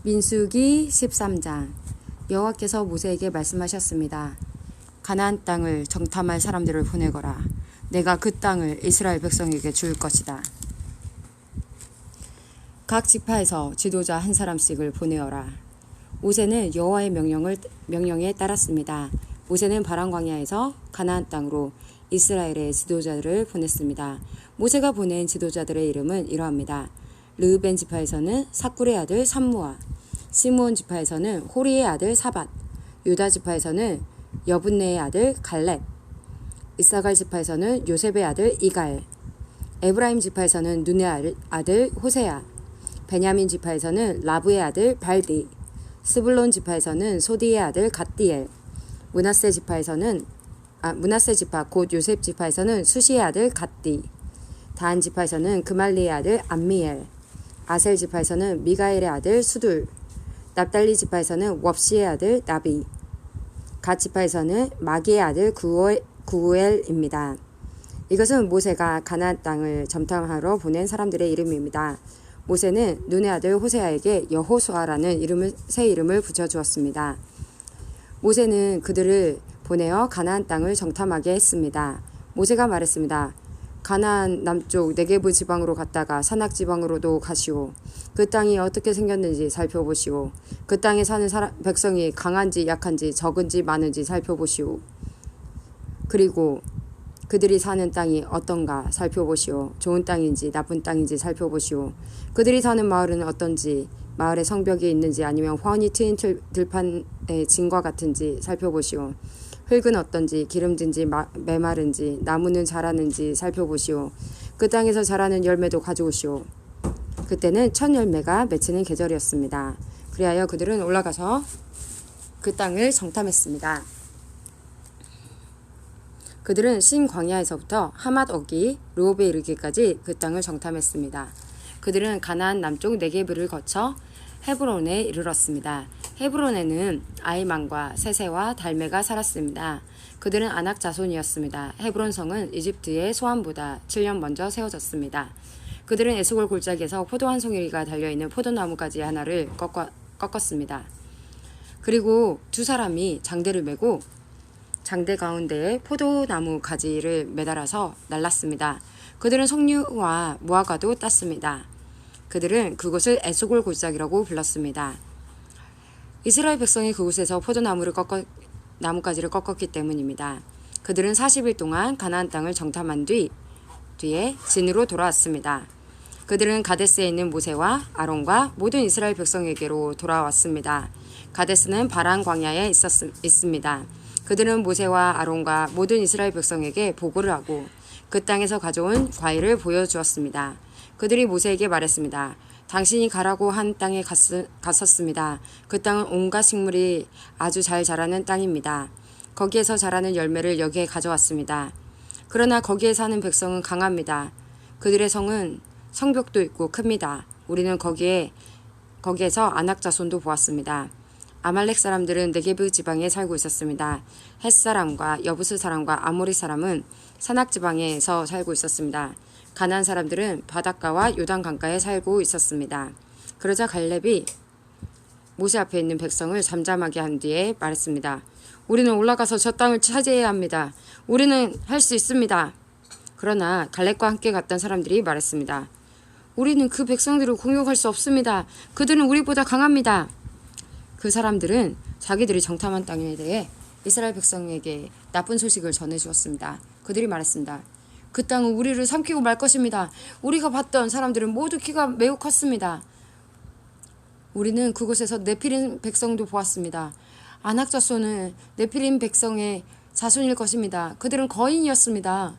민수기 13장. 여호와께서 모세에게 말씀하셨습니다. 가나안 땅을 정탐할 사람들을 보내거라. 내가 그 땅을 이스라엘 백성에게 줄 것이다. 각 지파에서 지도자 한 사람씩을 보내어라. 모세는 여호와의 명령에 따랐습니다. 모세는 바람 광야에서 가나안 땅으로 이스라엘의 지도자들을 보냈습니다. 모세가 보낸 지도자들의 이름은 이러합니다. 르우벤 지파에서는 사꿀의 아들 삼무아, 시므온 지파에서는 호리의 아들 사밧, 유다 지파에서는 여분네의 아들 갈렙, 이사갈 지파에서는 요셉의 아들 이갈, 에브라임 지파에서는 눈의 아들 호세야, 베냐민 지파에서는 라브의 아들 발디, 스불론 지파에서는 소디의 아들 갓디엘, 므낫세 지파 곧 요셉 지파에서는 수시의 아들 갓디, 단 지파에서는 그말리의 아들 암미엘, 아셀 지파에서는 미가엘의 아들 수둘, 납달리 지파에서는 웁시의 아들 나비, 갓 지파에서는 마기의 아들 구엘입니다. 이것은 모세가 가나안 땅을 점탐하러 보낸 사람들의 이름입니다. 모세는 눈의 아들 호세아에게 여호수아라는 새 이름을 붙여주었습니다. 모세는 그들을 보내어 가나안 땅을 정탐하게 했습니다. 모세가 말했습니다. 가나안 남쪽 네게브 지방으로 갔다가 산악 지방으로도 가시오. 그 땅이 어떻게 생겼는지 살펴보시오. 그 땅에 사는 백성이 강한지 약한지 적은지 많은지 살펴보시오. 그리고 그들이 사는 땅이 어떤가 살펴보시오. 좋은 땅인지 나쁜 땅인지 살펴보시오. 그들이 사는 마을은 어떤지, 마을에 성벽이 있는지 아니면 훤히 트인 들판의 진과 같은지 살펴보시오. 흙은 어떤지, 기름진지 메마른지, 나무는 자라는지 살펴보시오. 그 땅에서 자라는 열매도 가져오시오. 그때는 첫 열매가 맺히는 계절이었습니다. 그리하여 그들은 올라가서 그 땅을 정탐했습니다. 그들은 신 광야에서부터 하맛 어기 르홉에 이르기까지 그 땅을 정탐했습니다. 그들은 가나안 남쪽 네게브를 거쳐 헤브론에 이르렀습니다. 헤브론에는 아이만과 세세와 달메가 살았습니다. 그들은 아낙 자손이었습니다. 헤브론 성은 이집트의 소안보다 7년 먼저 세워졌습니다. 그들은 에스골 골짜기에서 포도 한 송이가 달려있는 포도나무 가지 하나를 꺾었습니다. 그리고 두 사람이 장대를 메고 장대 가운데에 포도나무 가지를 매달아서 날랐습니다. 그들은 석류와 무화과도 땄습니다. 그들은 그곳을 에스골 골짜기라고 불렀습니다. 이스라엘 백성이 그곳에서 나무가지를 꺾었기 때문입니다. 그들은 40일 동안 가나안 땅을 정탐한 뒤에 진으로 돌아왔습니다. 그들은 가데스에 있는 모세와 아론과 모든 이스라엘 백성에게로 돌아왔습니다. 가데스는 바란 광야에 있습니다. 그들은 모세와 아론과 모든 이스라엘 백성에게 보고를 하고 그 땅에서 가져온 과일을 보여주었습니다. 그들이 모세에게 말했습니다. 당신이 가라고 한 땅에 갔었습니다. 그 땅은 온갖 식물이 아주 잘 자라는 땅입니다. 거기에서 자라는 열매를 여기에 가져왔습니다. 그러나 거기에 사는 백성은 강합니다. 그들의 성은 성벽도 있고 큽니다. 우리는 거기에서 아낙 자손도 보았습니다. 아말렉 사람들은 네게브 지방에 살고 있었습니다. 헷 사람과 여부스 사람과 아모리 사람은 산악 지방에서 살고 있었습니다. 가나안 사람들은 바닷가와 요단 강가에 살고 있었습니다. 그러자 갈렙이 모세 앞에 있는 백성을 잠잠하게 한 뒤에 말했습니다. 우리는 올라가서 저 땅을 차지해야 합니다. 우리는 할 수 있습니다. 그러나 갈렙과 함께 갔던 사람들이 말했습니다. 우리는 그 백성들을 공격할 수 없습니다. 그들은 우리보다 강합니다. 그 사람들은 자기들이 정탐한 땅에 대해 이스라엘 백성에게 나쁜 소식을 전해주었습니다. 그들이 말했습니다. 그 땅은 우리를 삼키고 말 것입니다. 우리가 봤던 사람들은 모두 키가 매우 컸습니다. 우리는 그곳에서 네피림 백성도 보았습니다. 아낙 자손은 네피림 백성의 자손일 것입니다. 그들은 거인이었습니다.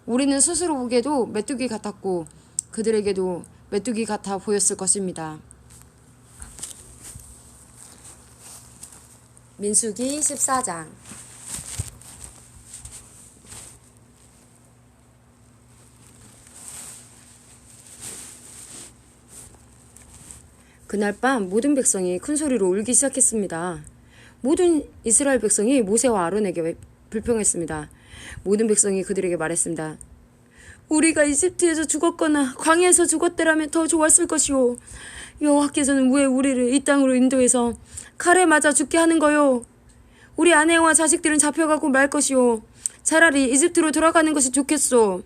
우리는 스스로 보기에도 메뚜기 같았고 그들에게도 메뚜기 같아 보였을 것입니다. 민수기 14장. 그날 밤 모든 백성이 큰 소리로 울기 시작했습니다. 모든 이스라엘 백성이 모세와 아론에게 불평했습니다. 모든 백성이 그들에게 말했습니다. 우리가 이집트에서 죽었거나 광야에서 죽었더라면 더 좋았을 것이오. 여호와께서는 왜 우리를 이 땅으로 인도해서 칼에 맞아 죽게 하는 거요? 우리 아내와 자식들은 잡혀가고 말 것이요. 차라리 이집트로 돌아가는 것이 좋겠소.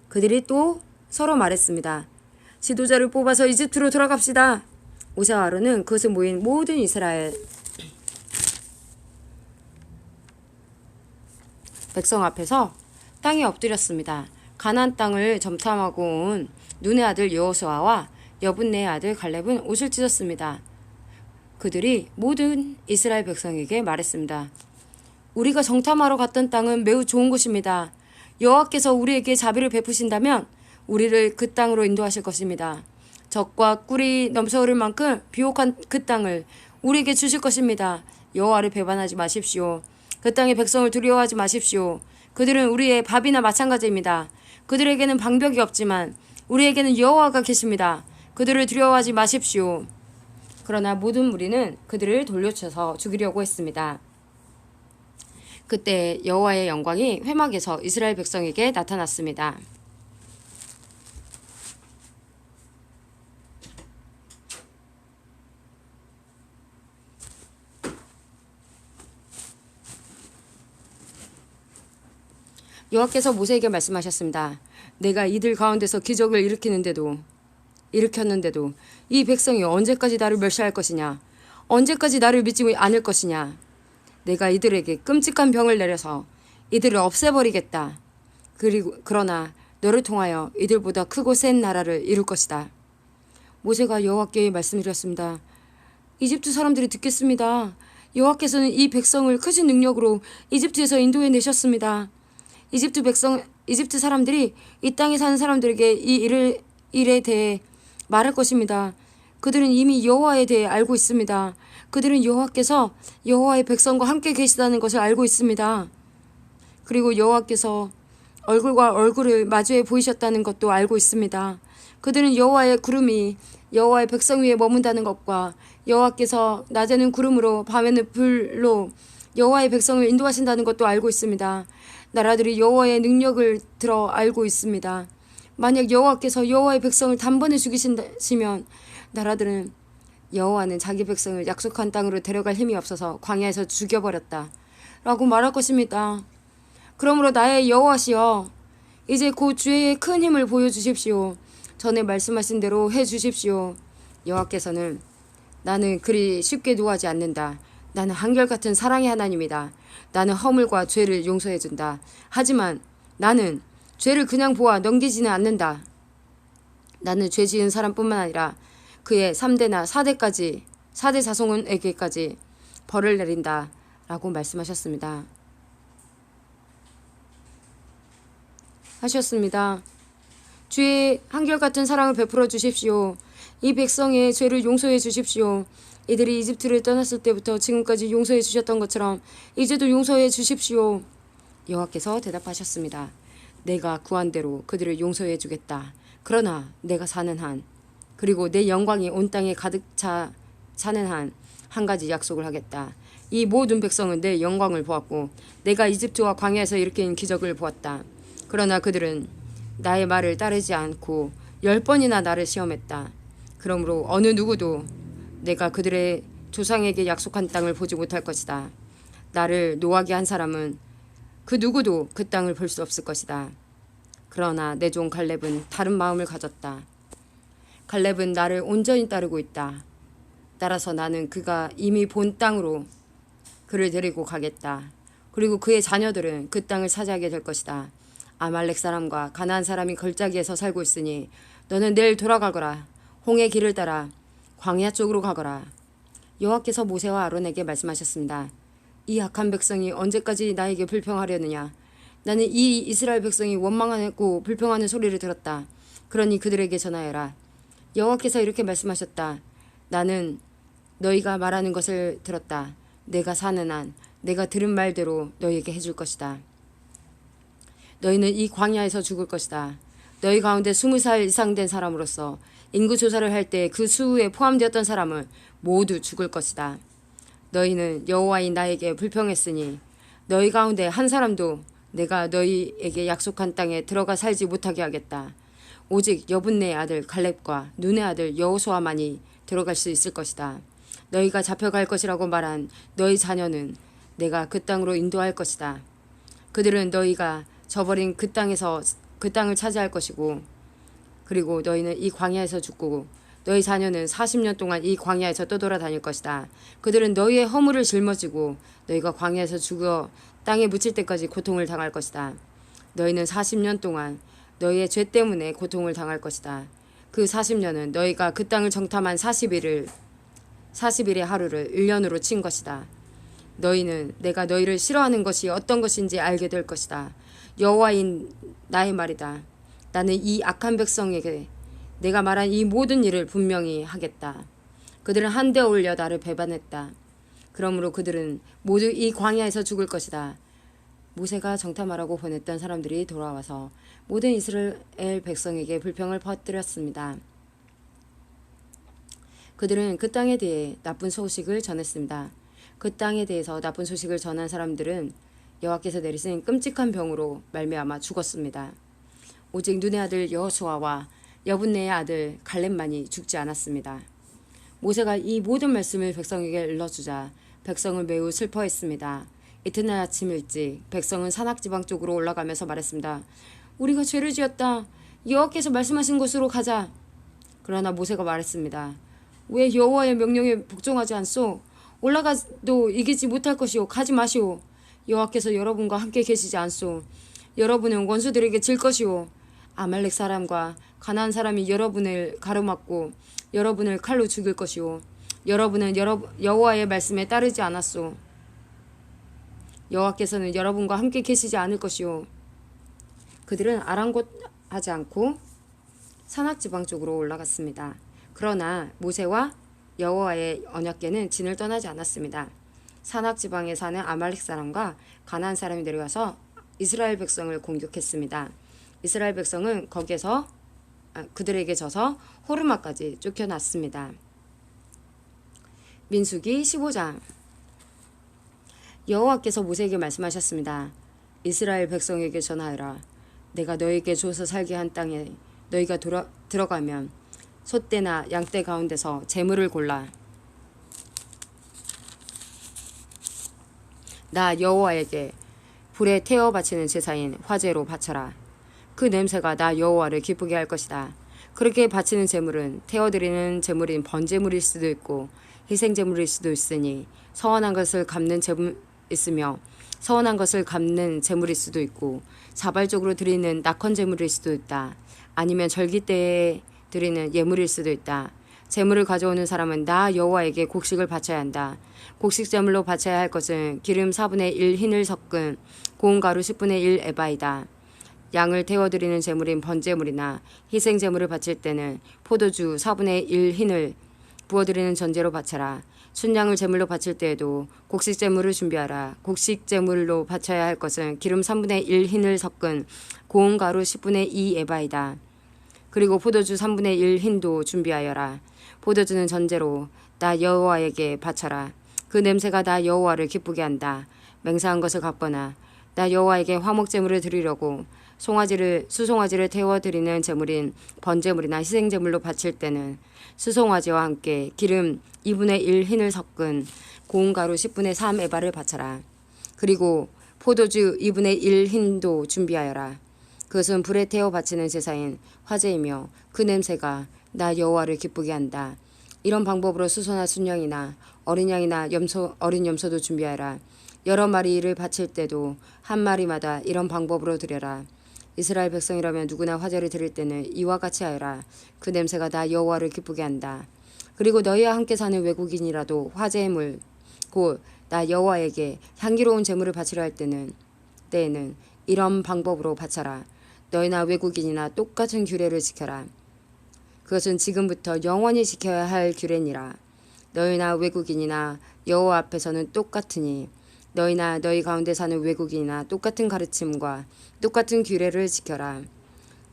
그들이 또 서로 말했습니다. 지도자를 뽑아서 이집트로 돌아갑시다. 모세와 아론은 그것에 모인 모든 이스라엘 백성 앞에서 땅에 엎드렸습니다. 가나안 땅을 점탐하고 온 눈의 아들 여호수아와 여분네의 아들 갈렙은 옷을 찢었습니다. 그들이 모든 이스라엘 백성에게 말했습니다. 우리가 정탐하러 갔던 땅은 매우 좋은 곳입니다. 여호와께서 우리에게 자비를 베푸신다면 우리를 그 땅으로 인도하실 것입니다. 적과 꿀이 넘쳐흐를 만큼 비옥한 그 땅을 우리에게 주실 것입니다. 여호와를 배반하지 마십시오. 그 땅의 백성을 두려워하지 마십시오. 그들은 우리의 밥이나 마찬가지입니다. 그들에게는 방벽이 없지만 우리에게는 여호와가 계십니다. 그들을 두려워하지 마십시오. 그러나 모든 무리는 그들을 돌려쳐서 죽이려고 했습니다. 그때 여호와의 영광이 회막에서 이스라엘 백성에게 나타났습니다. 여호와께서 모세에게 말씀하셨습니다. 내가 이들 가운데서 기적을 일으켰는데도 이 백성이 언제까지 나를 멸시할 것이냐? 언제까지 나를 믿지 않을 것이냐? 내가 이들에게 끔찍한 병을 내려서 이들을 없애버리겠다. 그러나 너를 통하여 이들보다 크고 센 나라를 이룰 것이다. 모세가 여호와께 말씀드렸습니다. 이집트 사람들이 듣겠습니다. 여호와께서는 이 백성을 크신 능력으로 이집트에서 인도해 내셨습니다. 이집트 사람들이 이 땅에 사는 사람들에게 이 일에 대해 말할 것입니다. 그들은 이미 여호와에 대해 알고 있습니다. 그들은 여호와께서 여호와의 백성과 함께 계시다는 것을 알고 있습니다. 그리고 여호와께서 얼굴과 얼굴을 마주해 보이셨다는 것도 알고 있습니다. 그들은 여호와의 구름이 여호와의 백성 위에 머문다는 것과 여호와께서 낮에는 구름으로 밤에는 불로 여호와의 백성을 인도하신다는 것도 알고 있습니다. 나라들이 여호와의 능력을 들어 알고 있습니다. 만약 여호와께서 여호와의 백성을 단번에 죽이시면 나라들은 여호와는 자기 백성을 약속한 땅으로 데려갈 힘이 없어서 광야에서 죽여버렸다 라고 말할 것입니다. 그러므로 나의 여호와시여, 이제 곧 주의 큰 힘을 보여주십시오. 전에 말씀하신 대로 해주십시오. 여호와께서는 나는 그리 쉽게 노하지 않는다. 나는 한결같은 사랑의 하나님이다. 나는 허물과 죄를 용서해준다. 하지만 나는 죄를 그냥 보아 넘기지는 않는다. 나는 죄 지은 사람뿐만 아니라 그의 3대나 4대 자손에게까지 벌을 내린다 라고 말씀하셨습니다. 주의 한결같은 사랑을 베풀어 주십시오. 이 백성의 죄를 용서해 주십시오. 이들이 이집트를 떠났을 때부터 지금까지 용서해 주셨던 것처럼 이제도 용서해 주십시오. 여호와께서 대답하셨습니다. 내가 구한 대로 그들을 용서해 주겠다. 그러나 내가 사는 한, 그리고 내 영광이 온 땅에 가득 차는 한, 한 가지 약속을 하겠다. 이 모든 백성은 내 영광을 보았고 내가 이집트와 광야에서 일으킨 기적을 보았다. 그러나 그들은 나의 말을 따르지 않고 10번이나 나를 시험했다. 그러므로 어느 누구도 내가 그들의 조상에게 약속한 땅을 보지 못할 것이다. 나를 노하게 한 사람은 그 누구도 그 땅을 볼 수 없을 것이다. 그러나 내 종 갈렙은 다른 마음을 가졌다. 갈렙은 나를 온전히 따르고 있다. 따라서 나는 그가 이미 본 땅으로 그를 데리고 가겠다. 그리고 그의 자녀들은 그 땅을 차지하게 될 것이다. 아말렉 사람과 가나안 사람이 걸작이에서 살고 있으니 너는 내일 돌아가거라. 홍해 길을 따라 광야 쪽으로 가거라. 여호와께서 모세와 아론에게 말씀하셨습니다. 이 악한 백성이 언제까지 나에게 불평하려느냐. 나는 이 이스라엘 백성이 원망하고 불평하는 소리를 들었다. 그러니 그들에게 전하여라. 여호와께서 이렇게 말씀하셨다. 나는 너희가 말하는 것을 들었다. 내가 사는 한 내가 들은 말대로 너희에게 해줄 것이다. 너희는 이 광야에서 죽을 것이다. 너희 가운데 20살 이상 된 사람으로서 인구 조사를 할 때 그 수에 포함되었던 사람은 모두 죽을 것이다. 너희는 여호와인 나에게 불평했으니 너희 가운데 한 사람도 내가 너희에게 약속한 땅에 들어가 살지 못하게 하겠다. 오직 여분네의 아들 갈렙과 눈의 아들 여호수아만이 들어갈 수 있을 것이다. 너희가 잡혀갈 것이라고 말한 너희 자녀는 내가 그 땅으로 인도할 것이다. 그들은 너희가 저버린 그 땅을 차지할 것이고, 그리고 너희는 이 광야에서 죽고 너희 자녀는 40년 동안 이 광야에서 떠돌아다닐 것이다. 그들은 너희의 허물을 짊어지고 너희가 광야에서 죽어 땅에 묻힐 때까지 고통을 당할 것이다. 너희는 40년 동안 너희의 죄 때문에 고통을 당할 것이다. 그 40년은 너희가 그 땅을 정탐한 40일의 하루를 1년으로 친 것이다. 너희는 내가 너희를 싫어하는 것이 어떤 것인지 알게 될 것이다. 여호와인 나의 말이다. 나는 이 악한 백성에게 내가 말한 이 모든 일을 분명히 하겠다. 그들은 한데 올려 나를 배반했다. 그러므로 그들은 모두 이 광야에서 죽을 것이다. 모세가 정탐하라고 보냈던 사람들이 돌아와서 모든 이스라엘 백성에게 불평을 퍼뜨렸습니다. 그들은 그 땅에 대해 나쁜 소식을 전했습니다. 그 땅에 대해서 나쁜 소식을 전한 사람들은 여호와께서 내리신 끔찍한 병으로 말미암아 죽었습니다. 오직 눈의 아들 여호수아와 여분네의 아들 갈렙만이 죽지 않았습니다. 모세가 이 모든 말씀을 백성에게 일러주자 백성은 매우 슬퍼했습니다. 이튿날 아침 일찍 백성은 산악지방 쪽으로 올라가면서 말했습니다. 우리가 죄를 지었다. 여호와께서 말씀하신 곳으로 가자. 그러나 모세가 말했습니다. 왜 여호와의 명령에 복종하지 않소? 올라가도 이기지 못할 것이오. 가지 마시오. 여호와께서 여러분과 함께 계시지 않소. 여러분은 원수들에게 질 것이오. 아말렉 사람과 가나안 사람이 여러분을 가로막고 여러분을 칼로 죽일 것이오. 여러분은 여호와의 말씀에 따르지 않았소. 여호와께서는 여러분과 함께 계시지 않을 것이오. 그들은 아랑곳하지 않고 산악지방 쪽으로 올라갔습니다. 그러나 모세와 여호와의 언약궤는 진을 떠나지 않았습니다. 산악지방에 사는 아말렉 사람과 가나안 사람이 내려와서 이스라엘 백성을 공격했습니다. 이스라엘 백성은 거기에서 그들에게 져서 호르마까지 쫓겨났습니다. 민수기 15장. 여호와께서 모세에게 말씀하셨습니다. 이스라엘 백성에게 전하여라. 내가 너에게 줘서 살게 한 땅에 너희가 들어가면 소떼나 양떼 가운데서 제물을 골라 나 여호와에게 불에 태워 바치는 제사인 화제로 바쳐라. 그 냄새가 나 여호와를 기쁘게 할 것이다. 그렇게 바치는 제물은 태워드리는 제물인 번제물일 수도 있고 희생제물일 수도 있으니 서원한 것을 갚는 제물 있으며 서원한 것을 갚는 제물일 수도 있고 자발적으로 드리는 낙헌 제물일 수도 있다. 아니면 절기 때에 드리는 예물일 수도 있다. 제물을 가져오는 사람은 나 여호와에게 곡식을 바쳐야 한다. 곡식 제물로 바쳐야 할 것은 기름 4분의 1 흰을 섞은 고운 가루 10분의 1 에바이다. 양을 태워드리는 제물인 번제물이나 희생 제물을 바칠 때는 포도주 4분의 1 흰을 부어드리는 전제로 바쳐라. 순양을 제물로 바칠 때에도 곡식 제물을 준비하라. 곡식 제물로 바쳐야 할 것은 기름 3분의 1 흰을 섞은 고운 가루 10분의 2 에바이다. 그리고 포도주 3분의 1 흰도 준비하여라. 포도주는 전제로 나 여호와에게 바쳐라. 그 냄새가 나 여호와를 기쁘게 한다. 맹세한 것을 갚거나 나 여호와에게 화목제물을 드리려고 수송아지를 태워드리는 제물인 번제물이나 희생제물로 바칠 때는 수송아지와 함께 기름 2분의 1 흰을 섞은 고운 가루 10분의 3 에바를 바쳐라. 그리고 포도주 2분의 1 흰도 준비하여라. 그것은 불에 태워 바치는 제사인 화제이며 그 냄새가 나 여호와를 기쁘게 한다. 이런 방법으로 수소나 순양이나 어린 양이나 어린 염소도 준비하라. 여러 마리를 바칠 때도 한 마리마다 이런 방법으로 드려라. 이스라엘 백성이라면 누구나 화제를 드릴 때는 이와 같이 하여라. 그 냄새가 나 여호와를 기쁘게 한다. 그리고 너희와 함께 사는 외국인이라도 화제의 물 곧 나 여호와에게 향기로운 제물을 바치려 할 때에는 이런 방법으로 바쳐라. 너희나 외국인이나 똑같은 규례를 지켜라. 그것은 지금부터 영원히 지켜야 할 규례니라. 너희나 외국인이나 여호와 앞에서는 똑같으니 너희나 너희 가운데 사는 외국인이나 똑같은 가르침과 똑같은 규례를 지켜라.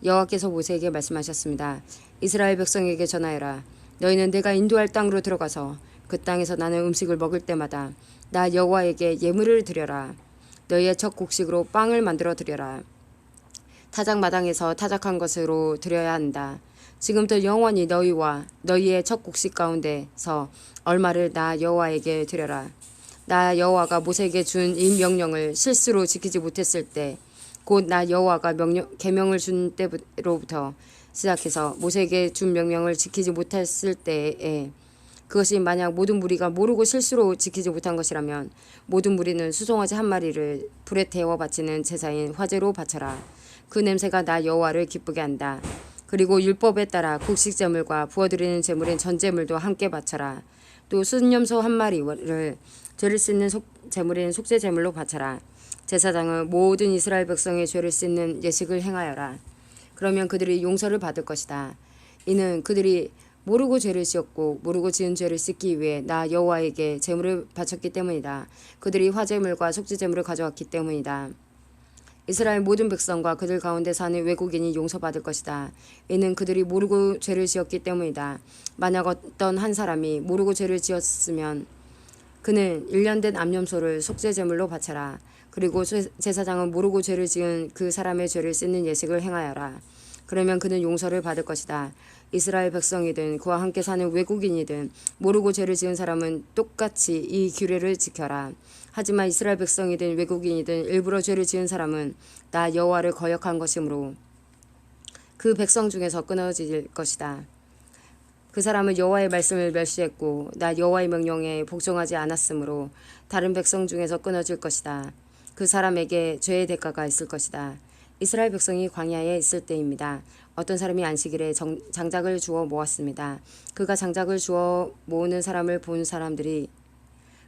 여호와께서 모세에게 말씀하셨습니다. 이스라엘 백성에게 전하여라. 너희는 내가 인도할 땅으로 들어가서 그 땅에서 나는 음식을 먹을 때마다 나 여호와에게 예물을 드려라. 너희의 첫 곡식으로 빵을 만들어 드려라. 타작마당에서 타작한 것으로 드려야 한다. 지금부터 영원히 너희와 너희의 첫 곡식 가운데서 얼마를 나 여호와에게 드려라. 나 여호와가 모세에게 준 이 명령을 실수로 지키지 못했을 때, 곧 나 여호와가 계명을 준 때로부터 시작해서 모세에게 준 명령을 지키지 못했을 때에, 그것이 만약 모든 무리가 모르고 실수로 지키지 못한 것이라면 모든 무리는 수송아지 한 마리를 불에 태워 바치는 제사인 화제로 바쳐라. 그 냄새가 나 여호와를 기쁘게 한다. 그리고 율법에 따라 곡식제물과 부어드리는 제물인 전제물도 함께 바쳐라. 또 순념소 한 마리를 죄를 씻는 제물인 속죄제물로 바쳐라. 제사장은 모든 이스라엘 백성의 죄를 씻는 예식을 행하여라. 그러면 그들이 용서를 받을 것이다. 이는 그들이 모르고 죄를 지었고 모르고 지은 죄를 씻기 위해 나 여호와에게 제물을 바쳤기 때문이다. 그들이 화제물과 속죄제물을 가져왔기 때문이다. 이스라엘 모든 백성과 그들 가운데 사는 외국인이 용서받을 것이다. 이는 그들이 모르고 죄를 지었기 때문이다. 만약 어떤 한 사람이 모르고 죄를 지었으면 그는 1년 된 암염소를 속죄제물로 바쳐라. 그리고 제사장은 모르고 죄를 지은 그 사람의 죄를 씻는 예식을 행하여라. 그러면 그는 용서를 받을 것이다. 이스라엘 백성이든 그와 함께 사는 외국인이든 모르고 죄를 지은 사람은 똑같이 이 규례를 지켜라. 하지만 이스라엘 백성이든 외국인이든 일부러 죄를 지은 사람은 나 여호와를 거역한 것이므로 그 백성 중에서 끊어질 것이다. 그 사람은 여호와의 말씀을 멸시했고 나 여호와의 명령에 복종하지 않았으므로 다른 백성 중에서 끊어질 것이다. 그 사람에게 죄의 대가가 있을 것이다. 이스라엘 백성이 광야에 있을 때입니다. 어떤 사람이 안식일에 장작을 주워 모았습니다. 그가 장작을 주워 모으는 사람을 본 사람들이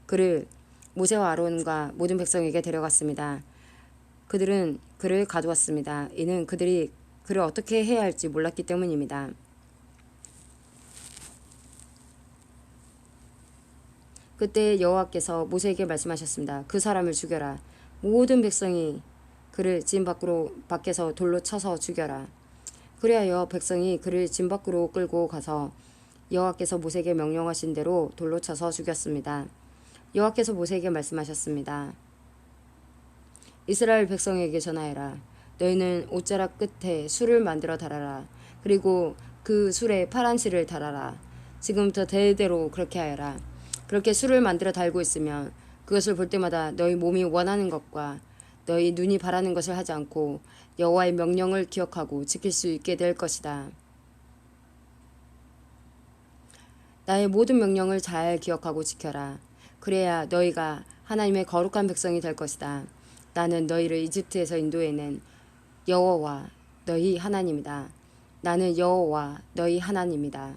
그를 모세와 아론과 모든 백성에게 데려갔습니다. 그들은 그를 가두었습니다. 이는 그들이 그를 어떻게 해야 할지 몰랐기 때문입니다. 그때 여호와께서 모세에게 말씀하셨습니다. 그 사람을 죽여라. 모든 백성이 그를 진 밖에서 돌로 쳐서 죽여라. 그리하여 백성이 그를 진 밖으로 끌고 가서 여호와께서 모세에게 명령하신 대로 돌로 쳐서 죽였습니다. 여호와께서 모세에게 말씀하셨습니다. 이스라엘 백성에게 전하여라. 너희는 옷자락 끝에 술을 만들어 달아라. 그리고 그 술에 파란 실을 달아라. 지금부터 대대로 그렇게 하여라. 그렇게 술을 만들어 달고 있으면 그것을 볼 때마다 너희 몸이 원하는 것과 너희 눈이 바라는 것을 하지 않고 여호와의 명령을 기억하고 지킬 수 있게 될 것이다. 나의 모든 명령을 잘 기억하고 지켜라. 그래야 너희가 하나님의 거룩한 백성이 될 것이다. 나는 너희를 이집트에서 인도해낸 여호와 너희 하나님이다. 나는 여호와 너희 하나님이다.